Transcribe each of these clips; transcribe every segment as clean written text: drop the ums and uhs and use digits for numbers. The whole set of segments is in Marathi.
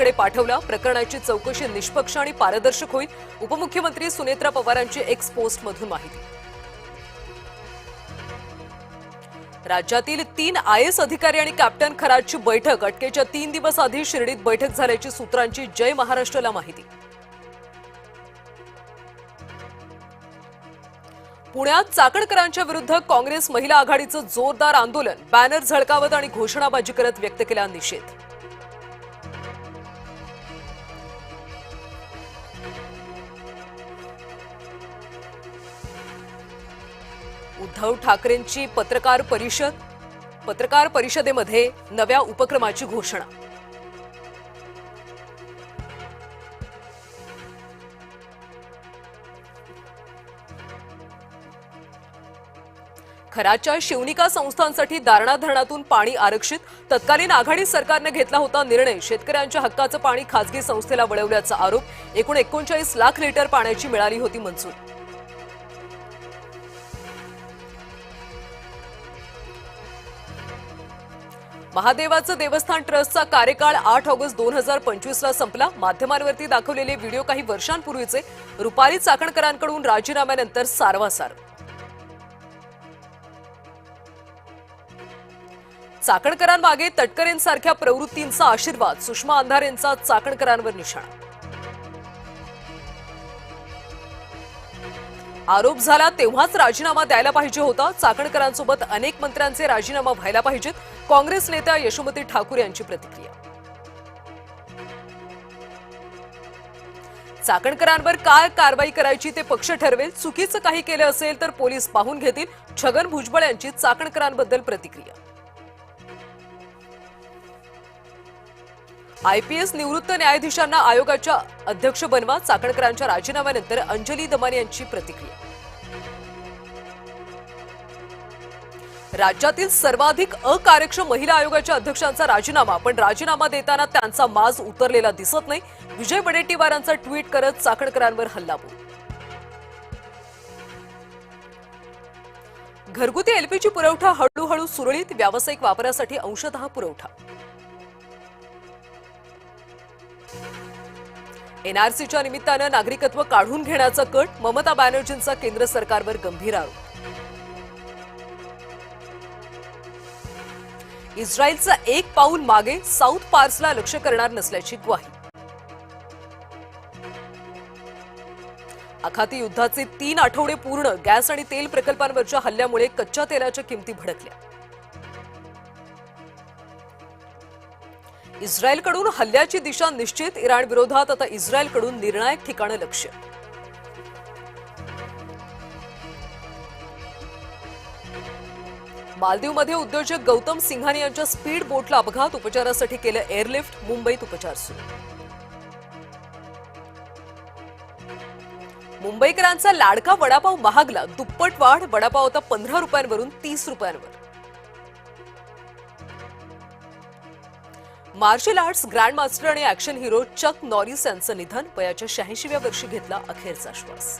कडे पाठवला। प्रकरणाची चौकशी निष्पक्ष आणि पारदर्शक होईल, उपमुख्यमंत्री सुनेत्रा पवारांची एक्स पोस्टमधून माहिती। राज्यातील 3 IAS अधिकारी आणि कॅप्टन खरातची बैठक। अटकेच्या 3 दिवस आधी शिर्डीत बैठक झाल्याची सूत्रांची जय महाराष्ट्रला माहिती। पुण्यात चाकणकरांच्या विरुद्ध काँग्रेस महिला आघाडीचं जोरदार आंदोलन। बॅनर झळकावत आणि घोषणाबाजी करत व्यक्त केला निषेध। उद्धव ठाकरेंची पत्रकार परिषदेमध्ये नव्या उपक्रमाची घोषणा। खराच्या शिवनिका संस्थांसाठी दारणा धरणातून पाणी आरक्षित। तत्कालीन आघाडी सरकारने घेतला होता निर्णय। शेतकऱ्यांच्या हक्काचं पाणी खासगी संस्थेला वळवल्याचा आरोप। एकूण 39 लाख लिटर पाण्याची मिळाली होती मंजुरी। महादेवाचं देवस्थान ट्रस्टचा कार्यकाळ 8 ऑगस्ट 2025 ला संपला। माध्यमांवरती दाखवलेले व्हिडिओ काही वर्षांपूर्वीचे। रुपाली चाकणकरांकडून राजीनाम्यानंतर सारवासार। चाकणकरांमागे तटकरेंसारख्या प्रवृत्तींचा आशीर्वाद। सुषमा अंधारेंचा चाकणकरांवर निशाणा। आरोप झाला तेव्हाच राजीनामा द्यायला पाहिजे होता। चाकणकरांसोबत अनेक मंत्र्यांचे राजीनामा व्हायला पाहिजेत। काँग्रेस नेत्या यशोमती ठाकूर यांची प्रतिक्रिया। चाकणकरांवर काय कारवाई करायची ते पक्ष ठरवेल। चुकीचं काही केलं असेल तर पोलीस पाहून घेतील। छगन भुजबळ यांची चाकणकरांबद्दल प्रतिक्रिया। IPS निवृत्त न्यायाधीशांना आयोगाच्या अध्यक्ष बनवा। चाकणकरांच्या राजीनाम्यानंतर अंजली दमानी यांची प्रतिक्रिया। राज्यातील सर्वाधिक अकार्यक्षम महिला आयोगाच्या अध्यक्षांचा राजीनामा, पण राजीनामा देताना त्यांचा माज उतरलेला दिसत नाही। विजय वडेट्टीवारांचा ट्विट करत चाकणकरांवर हल्लाबोल। घरगुती LPG पुरवठा हळूहळू सुरळीत। व्यावसायिक वापरासाठी अंशतः पुरवठा। NRCच्या निमित्तानं नागरिकत्व काढून घेण्याचा कट। ममता बॅनर्जींचा केंद्र सरकारवर गंभीर आरोप। इस्रायलचा एक पाऊल मागे, साऊथ पार्सला लक्ष्य करणार नसल्याची ग्वाही। आखाती युद्धाचे 3 आठवडे पूर्ण। गॅस आणि तेल प्रकल्पांवरच्या हल्ल्यामुळे कच्च्या तेलाच्या किमती भडकल्या। इस्रायलकडून हल्ल्याची दिशा निश्चित। इराण विरोधात आता इस्रायलकडून निर्णायक ठिकाणं लक्ष्य। मालदीवमध्ये उद्योजक गौतम सिंघानी यांच्या स्पीड बोटला अपघात। उपचारासाठी केलं एअरलिफ्ट। मुंबईत उपचार सुरू। मुंबईकरांचा लाडका वडापाव महागला। दुप्पट वाढ। वडापाव आता 15 रुपयांवरून 30 रुपयांवर। मार्शल आर्ट्स ग्रँडमास्टर आणि ऍक्शन हिरो चक नॉरिस यांचं निधन। वयाच्या 86व्या वर्षी घेतला अखेरचा श्वास।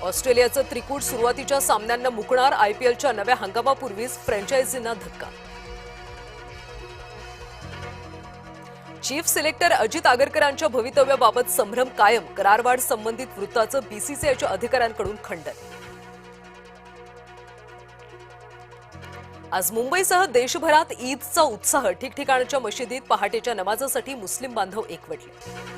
ऑस्ट्रेलियाचं त्रिकूट सुरुवातीच्या सामन्यांना मुकणार। IPLच्या नव्या हंगामापूर्वीच फ्रँचायझींना धक्का। चीफ सिलेक्टर अजित आगरकरांच्या भवितव्याबाबत संभ्रम कायम। करारवाढ संबंधित वृत्ताचं BCCIच्या अधिकाऱ्यांकडून खंडन। आज मुंबईसह देशभरात ईदचा उत्साह। ठिकठिकाणच्या मशिदीत पहाटेच्या नमाजासाठी मुस्लिम बांधव एकवटले।